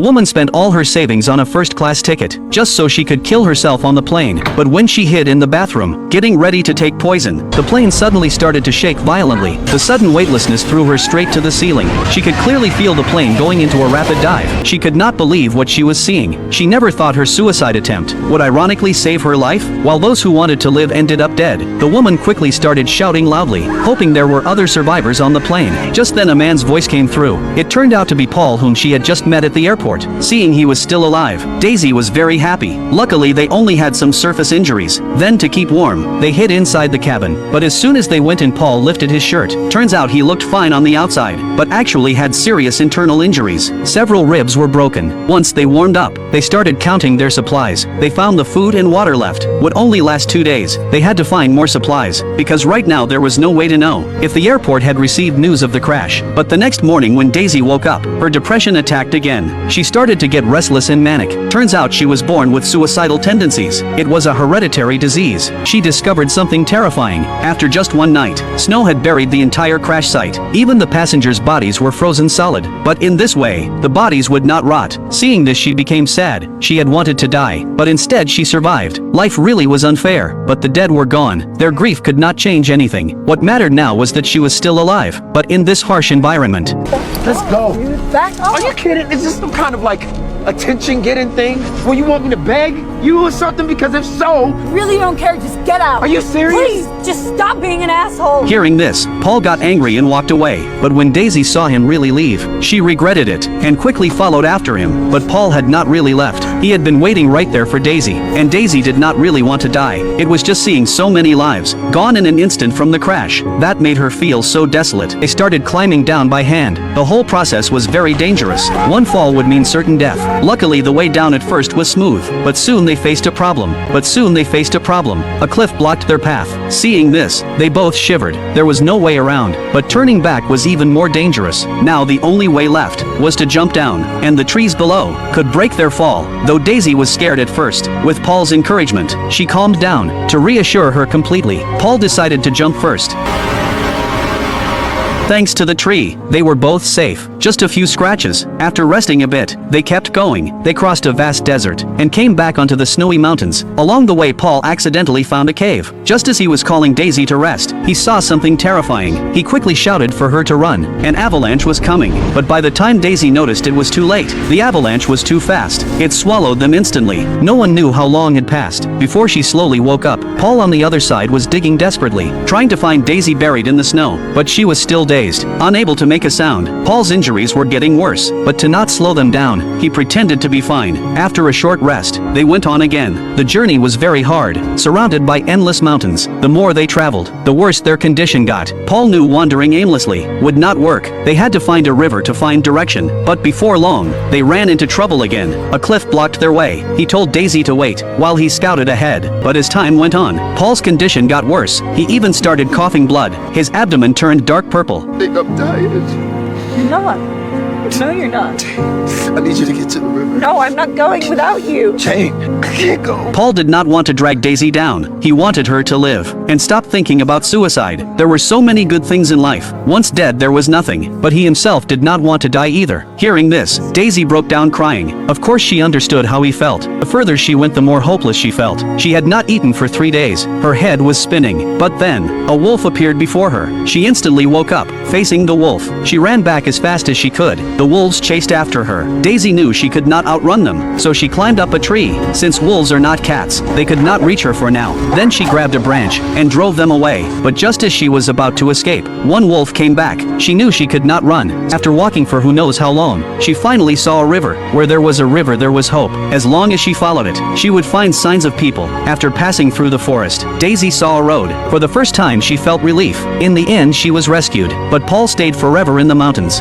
woman spent all her savings on a first-class ticket, just so she could kill herself on the plane. But when she hid in the bathroom, getting ready to take poison, the plane suddenly started to shake violently. The sudden weightlessness threw her straight to the ceiling. She could clearly feel the plane going into a rapid dive. She could not believe what she was seeing. She never thought her suicide attempt would ironically save her life. While those who wanted to live ended up dead, the woman quickly started shouting loudly, hoping there were other survivors on the plane. Just then a man's voice came through. It turned out to be Paul, whom she had just met at the airport. Seeing he was still alive, Daisy was very happy. Luckily they only had some surface injuries. Then to keep warm, they hid inside the cabin. But as soon as they went in, Paul lifted his shirt. Turns out he looked fine on the outside, but actually had serious internal injuries. Several ribs were broken. Once they warmed up, they started counting their supplies. They found the food and water left would only last 2 days. They had to find more supplies, because right now there was no way to know if the airport had received news of the crash. But the next morning when Daisy woke up, her depression attacked again. She started to get restless and manic. Turns out she was born with suicidal tendencies. It was a hereditary disease. She discovered something terrifying. After just one night, snow had buried the entire crash site. Even the passengers' bodies were frozen solid. But in this way, the bodies would not rot. Seeing this, she became sad. She had wanted to die, but instead she survived. Life really was unfair, but the dead were gone. Their grief could not change anything. What mattered now was that she was still alive, but in this harsh environment. Let's go. Back up. Are you kidding? Is this some kind of like attention getting thing? Well, you want me to beg you or something? Because if so, Really don't care, just get out. are you serious? Please, just stop being an asshole. Hearing this, Paul got angry and walked away. But when Daisy saw him really leave, she regretted it and quickly followed after him. But Paul had not really left. He had been waiting right there for Daisy, and Daisy did not really want to die. It was just seeing so many lives gone in an instant from the crash that made her feel so desolate. They started climbing down by hand. The whole process was very dangerous. One fall would mean certain death. Luckily the way down at first was smooth, but soon they faced a problem. A cliff blocked their path. Seeing this, they both shivered. There was no way around, but turning back was even more dangerous. Now the only way left was to jump down, and the trees below could break their fall. Though Daisy was scared at first, with Paul's encouragement, she calmed down. To reassure her completely, Paul decided to jump first. Thanks to the tree, they were both safe. Just a few scratches. After resting a bit, they kept going. They crossed a vast desert and came back onto the snowy mountains. Along the way, Paul accidentally found a cave. Just as he was calling Daisy to rest, he saw something terrifying. He quickly shouted for her to run. An avalanche was coming, but by the time Daisy noticed, it was too late. The avalanche was too fast. It swallowed them instantly. No one knew how long had passed before she slowly woke up. Paul on the other side was digging desperately, trying to find Daisy buried in the snow, but she was still dazed, unable to make a sound. Paul's injuries were getting worse, but to not slow them down, he pretended to be fine. After a short rest, they went on again. The journey was very hard, surrounded by endless mountains. The more they traveled, the worse their condition got. Paul knew wandering aimlessly would not work. They had to find a river to find direction, but before long, they ran into trouble again. A cliff blocked their way. He told Daisy to wait while he scouted ahead, but as time went on, Paul's condition got worse. He even started coughing blood. His abdomen turned dark purple. I think I'm tired. You're not. No, you're not. I need you to get to the river. No, I'm not going without you. Jane, I can't go. Paul did not want to drag Daisy down. He wanted her to live and stop thinking about suicide. There were so many good things in life. Once dead, there was nothing. But he himself did not want to die either. Hearing this, Daisy broke down crying. Of course she understood how he felt. The further she went, the more hopeless she felt. She had not eaten for 3 days. Her head was spinning. But then, a wolf appeared before her. She instantly woke up, facing the wolf. She ran back as fast as she could. The wolves chased after her. Daisy knew she could not outrun them, so she climbed up a tree. Since wolves are not cats, they could not reach her for now. Then she grabbed a branch and drove them away. But just as she was about to escape, one wolf came back. She knew she could not run. After walking for who knows how long, she finally saw a river. Where there was a river, there was hope. As long as she followed it, she would find signs of people. After passing through the forest, Daisy saw a road. For the first time, she felt relief. In the end, she was rescued. But Paul stayed forever in the mountains.